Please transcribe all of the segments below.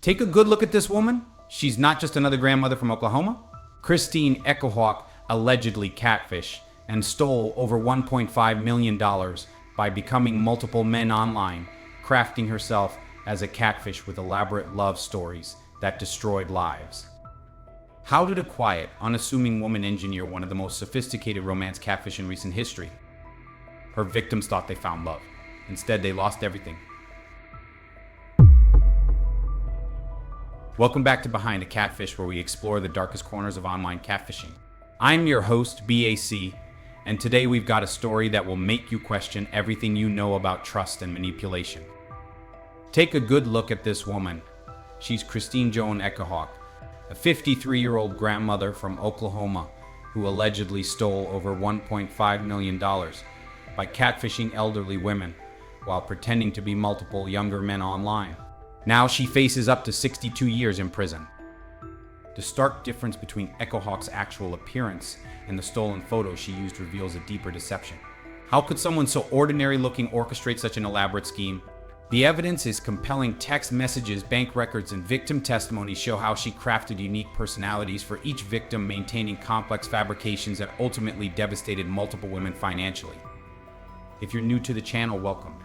Take a good look at this woman. She's not just another grandmother from Oklahoma. Christine Echohawk allegedly catfished and stole over $1.5 million by becoming multiple men online, crafting herself as a catfish with elaborate love stories that destroyed lives. How did a quiet, unassuming woman engineer one of the most sophisticated romance catfish in recent history? Her victims thought they found love. Instead, they lost everything. Welcome back to Behind a Catfish, where we explore the darkest corners of online catfishing. I'm your host, BaC, and today we've got a story that will make you question everything you know about trust and manipulation. Take a good look at this woman. She's Christine Echohawk, a 53-year-old grandmother from Oklahoma who allegedly stole over $1.5 million by catfishing elderly women while pretending to be multiple younger men online. Now she faces up to 62 years in prison. The stark difference between Echohawk's actual appearance and the stolen photos she used reveals a deeper deception. How could someone so ordinary-looking orchestrate such an elaborate scheme? The evidence is compelling. Text messages, bank records, and victim testimonies show how she crafted unique personalities for each victim, maintaining complex fabrications that ultimately devastated multiple women financially. If you're new to the channel, welcome.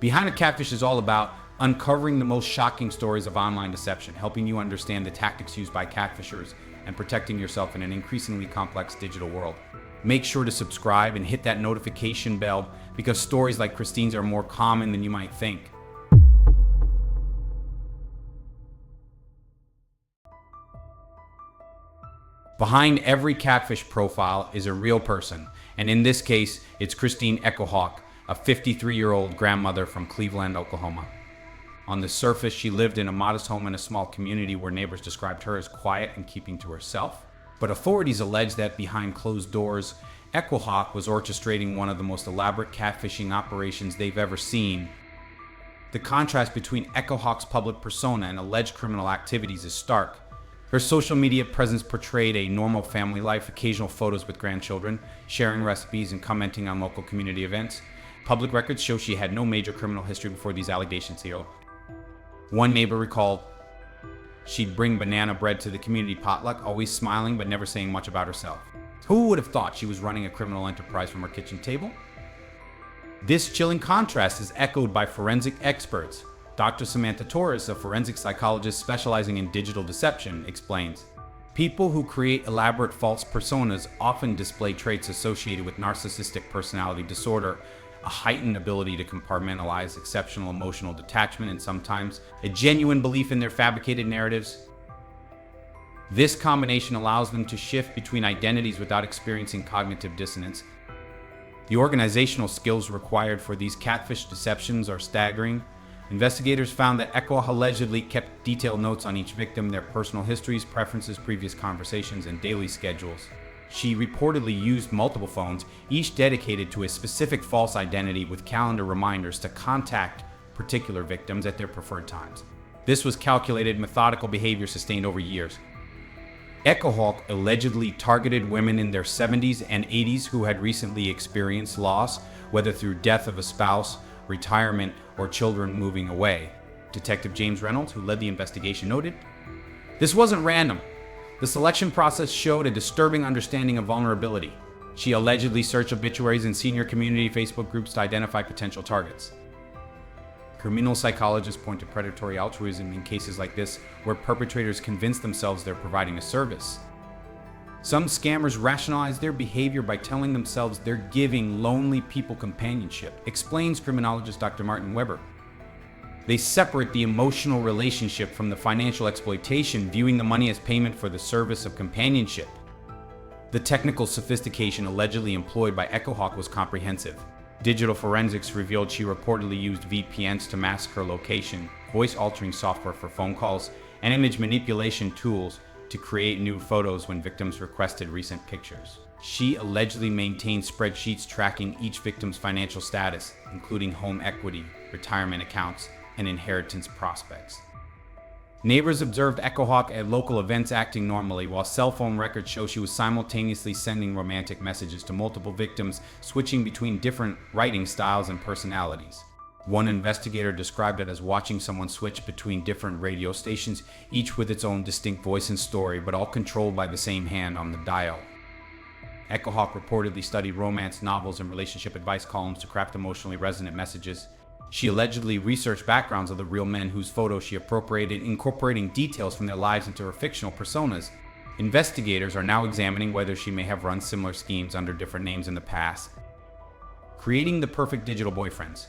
Behind a Catfish is all about uncovering the most shocking stories of online deception, helping you understand the tactics used by catfishers, and protecting yourself in an increasingly complex digital world. Make sure to subscribe and hit that notification bell, because stories like Christine's are more common than you might think. Behind every catfish profile is a real person, and in this case, it's Christine Echohawk, a 53-year-old grandmother from Cleveland, Oklahoma. On the surface, she lived in a modest home in a small community where neighbors described her as quiet and keeping to herself. But authorities allege that behind closed doors, Echohawk was orchestrating one of the most elaborate catfishing operations they've ever seen. The contrast between Echohawk's public persona and alleged criminal activities is stark. Her social media presence portrayed a normal family life, occasional photos with grandchildren, sharing recipes, and commenting on local community events. Public records show she had no major criminal history before these allegations here. One neighbor recalled she'd bring banana bread to the community potluck, always smiling but never saying much about herself. Who would have thought she was running a criminal enterprise from her kitchen table? This chilling contrast is echoed by forensic experts. Dr. Samantha Torres, a forensic psychologist specializing in digital deception, explains, people who create elaborate false personas often display traits associated with narcissistic personality disorder, a heightened ability to compartmentalize, exceptional emotional detachment, and sometimes a genuine belief in their fabricated narratives. This combination allows them to shift between identities without experiencing cognitive dissonance. The organizational skills required for these catfish deceptions are staggering. Investigators found that Echohawk allegedly kept detailed notes on each victim, their personal histories, preferences, previous conversations, and daily schedules. She reportedly used multiple phones, each dedicated to a specific false identity, with calendar reminders to contact particular victims at their preferred times. This was calculated, methodical behavior sustained over years. Echohawk allegedly targeted women in their 70s and 80s who had recently experienced loss, whether through death of a spouse, retirement, or children moving away. Detective James Reynolds, who led the investigation, noted, "This wasn't random. The selection process showed a disturbing understanding of vulnerability. She allegedly searched obituaries and senior community Facebook groups to identify potential targets." Criminal psychologists point to predatory altruism in cases like this, where perpetrators convince themselves they're providing a service. Some scammers rationalize their behavior by telling themselves they're giving lonely people companionship, explains criminologist Dr. Martin Weber. They separate the emotional relationship from the financial exploitation, viewing the money as payment for the service of companionship. The technical sophistication allegedly employed by Echohawk was comprehensive. Digital forensics revealed she reportedly used VPNs to mask her location, voice-altering software for phone calls, and image manipulation tools to create new photos when victims requested recent pictures. She allegedly maintained spreadsheets tracking each victim's financial status, including home equity, retirement accounts, and inheritance prospects. Neighbors observed Echohawk at local events acting normally, while cell phone records show she was simultaneously sending romantic messages to multiple victims, switching between different writing styles and personalities. One investigator described it as watching someone switch between different radio stations, each with its own distinct voice and story, but all controlled by the same hand on the dial. Echohawk reportedly studied romance novels and relationship advice columns to craft emotionally resonant messages. She allegedly researched backgrounds of the real men whose photos she appropriated, incorporating details from their lives into her fictional personas. Investigators are now examining whether she may have run similar schemes under different names in the past. Creating the perfect digital boyfriends.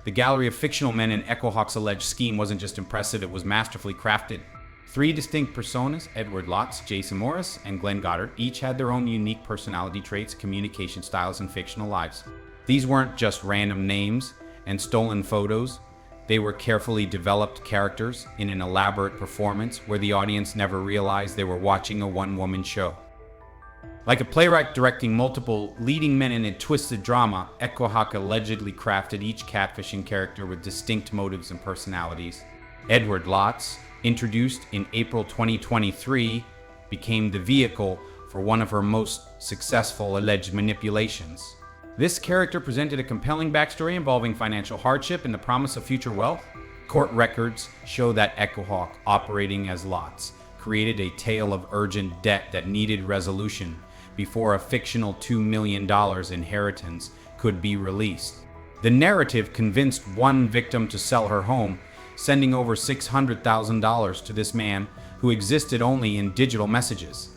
The gallery of fictional men in Echohawk's alleged scheme wasn't just impressive, it was masterfully crafted. 3 distinct personas, Edward Lotz, Jason Morris, and Glenn Goddard, each had their own unique personality traits, communication styles, and fictional lives. These weren't just random names and stolen photos. They were carefully developed characters in an elaborate performance where the audience never realized they were watching a one-woman show. Like a playwright directing multiple leading men in a twisted drama, Echohawk allegedly crafted each catfishing character with distinct motives and personalities. Edward Lotz, introduced in April 2023, became the vehicle for one of her most successful alleged manipulations. This character presented a compelling backstory involving financial hardship and the promise of future wealth. Court records show that Echohawk, operating as Lotz, created a tale of urgent debt that needed resolution before a fictional $2 million inheritance could be released. The narrative convinced one victim to sell her home, sending over $600,000 to this man who existed only in digital messages.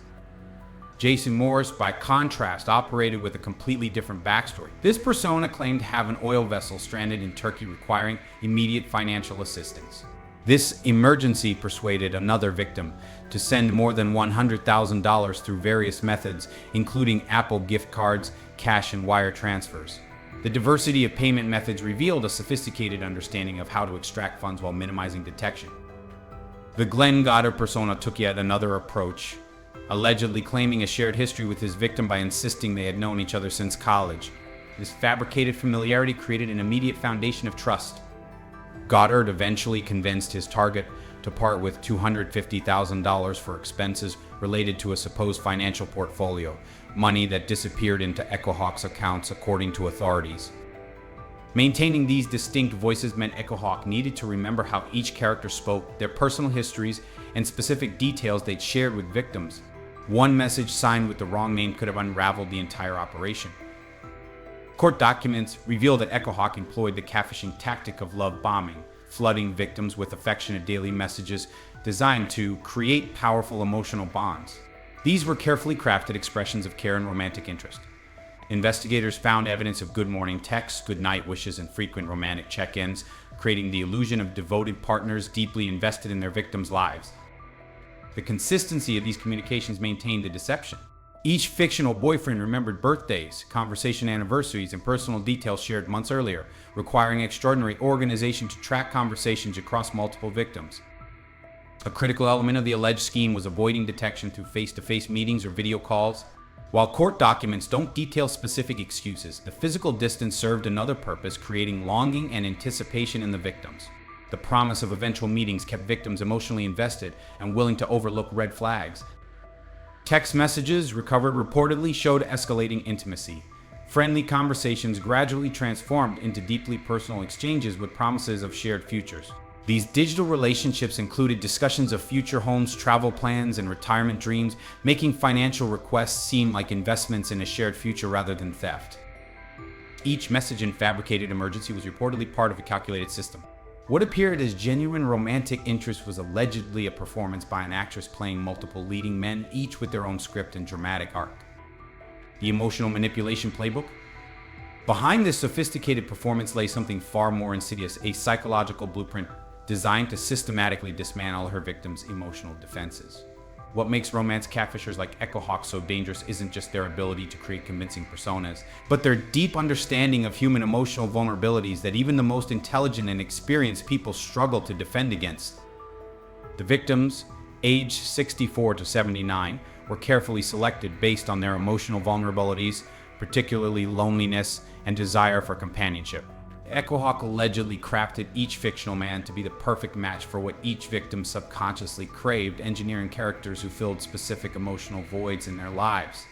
Jason Morris, by contrast, operated with a completely different backstory. This persona claimed to have an oil vessel stranded in Turkey requiring immediate financial assistance. This emergency persuaded another victim to send more than $100,000 through various methods, including Apple gift cards, cash, and wire transfers. The diversity of payment methods revealed a sophisticated understanding of how to extract funds while minimizing detection. The Glenn Goddard persona took yet another approach, allegedly claiming a shared history with his victim by insisting they had known each other since college. This fabricated familiarity created an immediate foundation of trust. Goddard eventually convinced his target to part with $250,000 for expenses related to a supposed financial portfolio, money that disappeared into Echohawk's accounts according to authorities. Maintaining these distinct voices meant Echohawk needed to remember how each character spoke, their personal histories, and specific details they'd shared with victims. One message signed with the wrong name could have unraveled the entire operation. Court documents reveal that Echohawk employed the catfishing tactic of love bombing, flooding victims with affectionate daily messages designed to create powerful emotional bonds. These were carefully crafted expressions of care and romantic interest. Investigators found evidence of good morning texts, good night wishes, and frequent romantic check-ins, creating the illusion of devoted partners deeply invested in their victims' lives. The consistency of these communications maintained the deception. Each fictional boyfriend remembered birthdays, conversation anniversaries, and personal details shared months earlier, requiring extraordinary organization to track conversations across multiple victims. A critical element of the alleged scheme was avoiding detection through face-to-face meetings or video calls. While court documents don't detail specific excuses, the physical distance served another purpose, creating longing and anticipation in the victims. The promise of eventual meetings kept victims emotionally invested and willing to overlook red flags. Text messages recovered reportedly showed escalating intimacy. Friendly conversations gradually transformed into deeply personal exchanges with promises of shared futures. These digital relationships included discussions of future homes, travel plans, and retirement dreams, making financial requests seem like investments in a shared future rather than theft. Each message and fabricated emergency was reportedly part of a calculated system. What appeared as genuine romantic interest was allegedly a performance by an actress playing multiple leading men, each with their own script and dramatic arc. The emotional manipulation playbook? Behind this sophisticated performance lay something far more insidious, a psychological blueprint designed to systematically dismantle her victims' emotional defenses. What makes romance catfishers like Echohawk so dangerous isn't just their ability to create convincing personas, but their deep understanding of human emotional vulnerabilities that even the most intelligent and experienced people struggle to defend against. The victims, aged 64 to 79, were carefully selected based on their emotional vulnerabilities, particularly loneliness and desire for companionship. Echohawk allegedly crafted each fictional man to be the perfect match for what each victim subconsciously craved, engineering characters who filled specific emotional voids in their lives.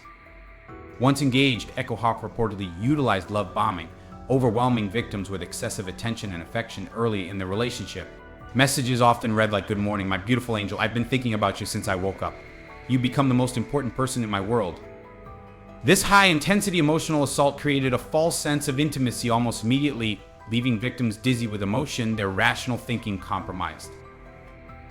Once engaged, Echohawk reportedly utilized love bombing, overwhelming victims with excessive attention and affection early in the relationship. Messages often read like, "Good morning, my beautiful angel. I've been thinking about you since I woke up. You become the most important person in my world." This high-intensity emotional assault created a false sense of intimacy almost immediately, leaving victims dizzy with emotion, their rational thinking compromised.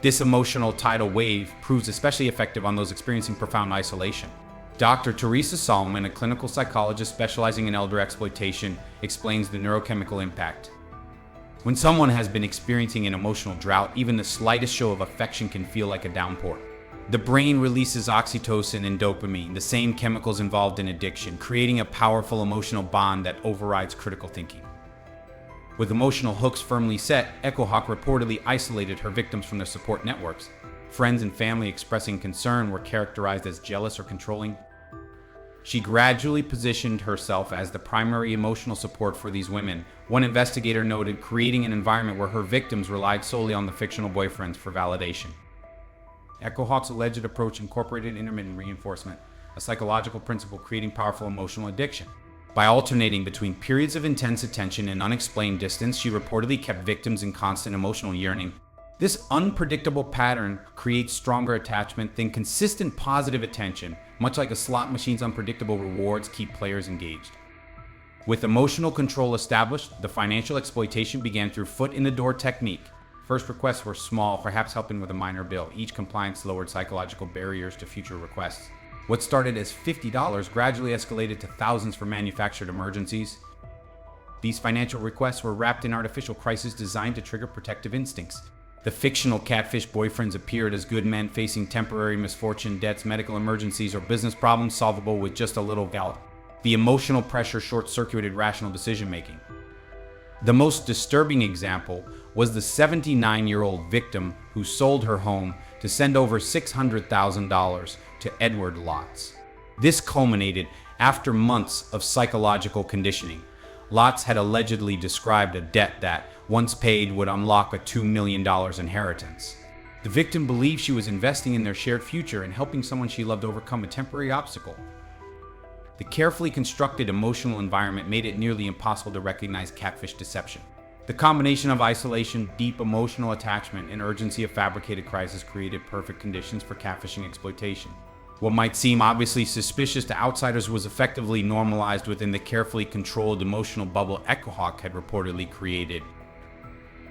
This emotional tidal wave proves especially effective on those experiencing profound isolation. Dr. Teresa Solomon, a clinical psychologist specializing in elder exploitation, explains the neurochemical impact. When someone has been experiencing an emotional drought, even the slightest show of affection can feel like a downpour. The brain releases oxytocin and dopamine, the same chemicals involved in addiction, creating a powerful emotional bond that overrides critical thinking. With emotional hooks firmly set, Echohawk reportedly isolated her victims from their support networks. Friends and family expressing concern were characterized as jealous or controlling. She gradually positioned herself as the primary emotional support for these women. One investigator noted, creating an environment where her victims relied solely on the fictional boyfriends for validation. Echohawk's alleged approach incorporated intermittent reinforcement, a psychological principle creating powerful emotional addiction. By alternating between periods of intense attention and unexplained distance, she reportedly kept victims in constant emotional yearning. This unpredictable pattern creates stronger attachment than consistent positive attention, much like a slot machine's unpredictable rewards keep players engaged. With emotional control established, the financial exploitation began through foot-in-the-door technique. First requests were small, perhaps helping with a minor bill. Each compliance lowered psychological barriers to future requests. What started as $50 gradually escalated to thousands for manufactured emergencies. These financial requests were wrapped in artificial crises designed to trigger protective instincts. The fictional catfish boyfriends appeared as good men facing temporary misfortune, debts, medical emergencies, or business problems solvable with just a little gallop. The emotional pressure short-circuited rational decision-making. The most disturbing example was the 79-year-old victim who sold her home to send over $600,000 to Edward Lotz. This culminated after months of psychological conditioning. Lotz had allegedly described a debt that, once paid, would unlock a $2 million inheritance. The victim believed she was investing in their shared future and helping someone she loved overcome a temporary obstacle. The carefully constructed emotional environment made it nearly impossible to recognize catfish deception. The combination of isolation, deep emotional attachment, and urgency of fabricated crisis created perfect conditions for catfishing exploitation. What might seem obviously suspicious to outsiders was effectively normalized within the carefully controlled emotional bubble Echohawk had reportedly created.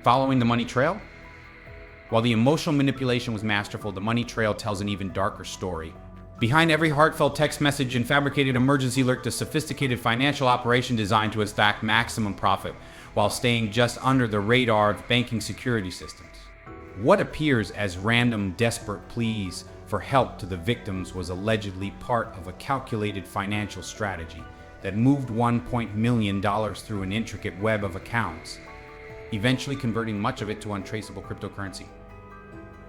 Following the money trail? While the emotional manipulation was masterful, the money trail tells an even darker story. Behind every heartfelt text message and fabricated emergency lurked a sophisticated financial operation designed to extract maximum profit while staying just under the radar of banking security systems. What appears as random, desperate pleas for help to the victims was allegedly part of a calculated financial strategy that moved $1 million through an intricate web of accounts, eventually converting much of it to untraceable cryptocurrency.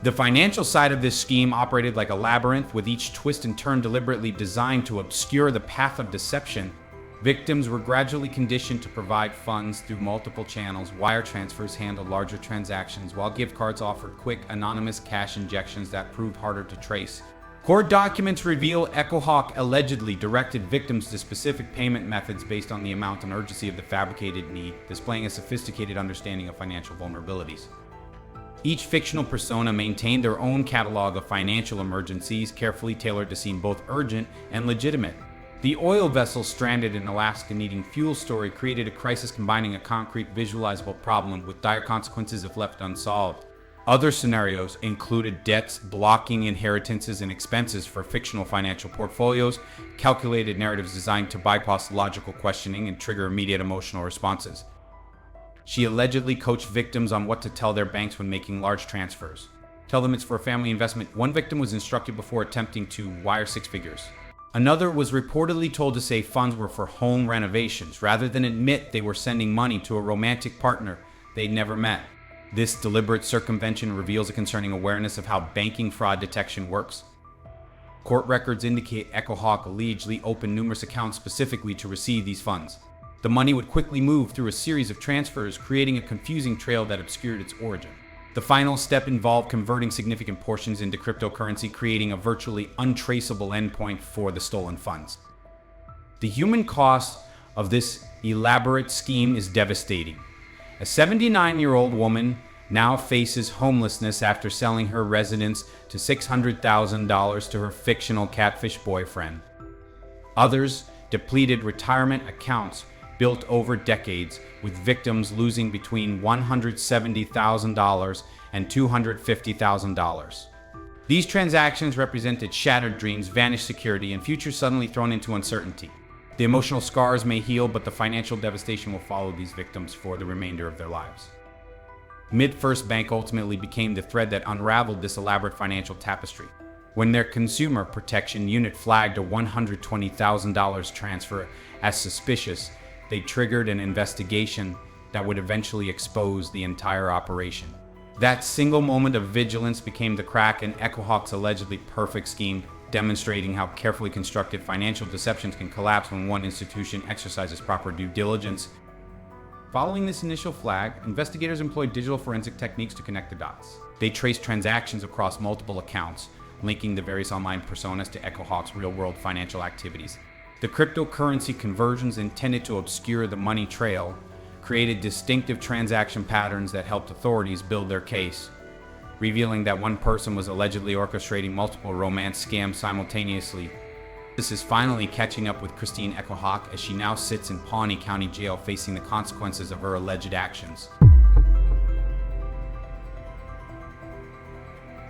The financial side of this scheme operated like a labyrinth, with each twist and turn deliberately designed to obscure the path of deception. Victims were gradually conditioned to provide funds through multiple channels. Wire transfers handled larger transactions, while gift cards offered quick, anonymous cash injections that proved harder to trace. Court documents reveal Echohawk allegedly directed victims to specific payment methods based on the amount and urgency of the fabricated need, displaying a sophisticated understanding of financial vulnerabilities. Each fictional persona maintained their own catalog of financial emergencies, carefully tailored to seem both urgent and legitimate. The oil vessel stranded in Alaska needing fuel story created a crisis combining a concrete, visualizable problem with dire consequences if left unsolved. Other scenarios included debts blocking inheritances and expenses for fictional financial portfolios, calculated narratives designed to bypass logical questioning and trigger immediate emotional responses. She allegedly coached victims on what to tell their banks when making large transfers. Tell them it's for a family investment. One victim was instructed before attempting to wire six figures. Another was reportedly told to say funds were for home renovations, rather than admit they were sending money to a romantic partner they'd never met. This deliberate circumvention reveals a concerning awareness of how banking fraud detection works. Court records indicate Echohawk allegedly opened numerous accounts specifically to receive these funds. The money would quickly move through a series of transfers, creating a confusing trail that obscured its origin. The final step involved converting significant portions into cryptocurrency, creating a virtually untraceable endpoint for the stolen funds. The human cost of this elaborate scheme is devastating. A 79-year-old woman now faces homelessness after selling her residence to $600,000 to her fictional catfish boyfriend. Others depleted retirement accounts built over decades, with victims losing between $170,000 and $250,000. These transactions represented shattered dreams, vanished security, and futures suddenly thrown into uncertainty. The emotional scars may heal, but the financial devastation will follow these victims for the remainder of their lives. MidFirst Bank ultimately became the thread that unraveled this elaborate financial tapestry. When their consumer protection unit flagged a $120,000 transfer as suspicious, they triggered an investigation that would eventually expose the entire operation. That single moment of vigilance became the crack in Echohawk's allegedly perfect scheme, demonstrating how carefully constructed financial deceptions can collapse when one institution exercises proper due diligence. Following this initial flag, investigators employed digital forensic techniques to connect the dots. They traced transactions across multiple accounts, linking the various online personas to Echohawk's real-world financial activities. The cryptocurrency conversions intended to obscure the money trail created distinctive transaction patterns that helped authorities build their case, revealing that one person was allegedly orchestrating multiple romance scams simultaneously. This is finally catching up with Christine Echohawk as she now sits in Pawnee County Jail facing the consequences of her alleged actions.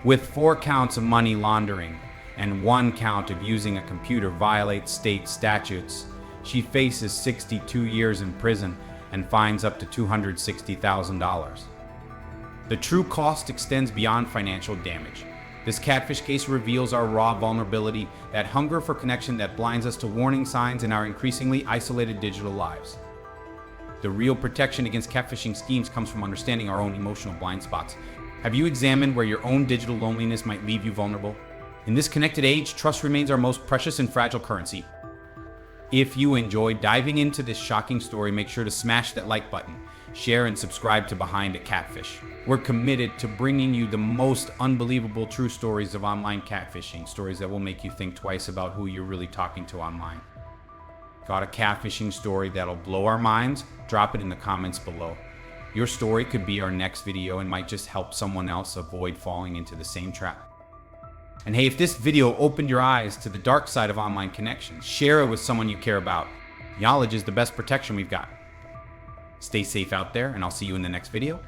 With 4 counts of money laundering and 1 count of using a computer violate state statutes, she faces 62 years in prison and fines up to $260,000. The true cost extends beyond financial damage. This catfish case reveals our raw vulnerability, that hunger for connection that blinds us to warning signs in our increasingly isolated digital lives. The real protection against catfishing schemes comes from understanding our own emotional blind spots. Have you examined where your own digital loneliness might leave you vulnerable? In this connected age, trust remains our most precious and fragile currency. If you enjoyed diving into this shocking story, make sure to smash that like button, share, and subscribe to Behind a Catfish. We're committed to bringing you the most unbelievable true stories of online catfishing, stories that will make you think twice about who you're really talking to online. Got a catfishing story that'll blow our minds? Drop it in the comments below. Your story could be our next video and might just help someone else avoid falling into the same trap. And hey, if this video opened your eyes to the dark side of online connections, share it with someone you care about. Knowledge is the best protection we've got. Stay safe out there, and I'll see you in the next video.